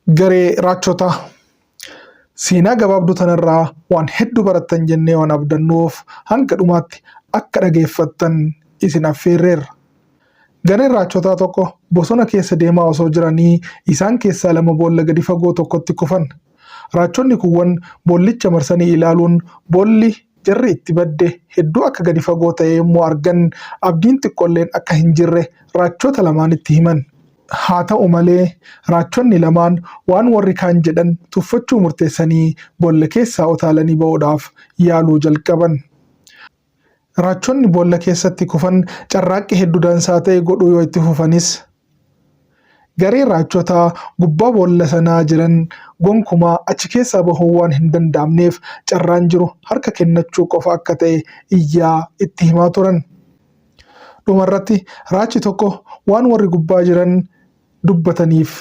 Garee raachotaa seenaa gabaabduu tanarraa waan hedduu barattan jennee waan abdannuuf hanga dhumaatti akka dhageeffattan isin affeerreerra. Gareen raachotaa tokko bosona keessa deemaa osoo jiranii isaan keessaa lama boolla gadi fagoo tokkotti kufan. Raachonni kuuwwan boollicha marsanii ilaaluun boolli jarri itti badde hedduu akka gadi fagoo ta'e yommuu argan abdiin xiqqoolleen akka hin jirre raachota lamaanitti himan. Haa ta'u malee raachonni lamaan waan warri kaan jedhan tuffachuu murteessanii boolla keessaa utaalanii ba'uudhaaf yaaluu jalqaban. Raachonni boolla keessatti kufan carraaqqii hedduu dansaa ta'e godhuu yoo itti fufanis garee raachotaa gubbaa boolla sanaa jiran gonkumaa achi keessaa bahuu waan hin danda'amneef carraan jiru harka kennachuu qofa akka ta'e iyyaa itti himaa turan. Dhumarratti raachi tokko waan warri gubbaa jiran dubbataniif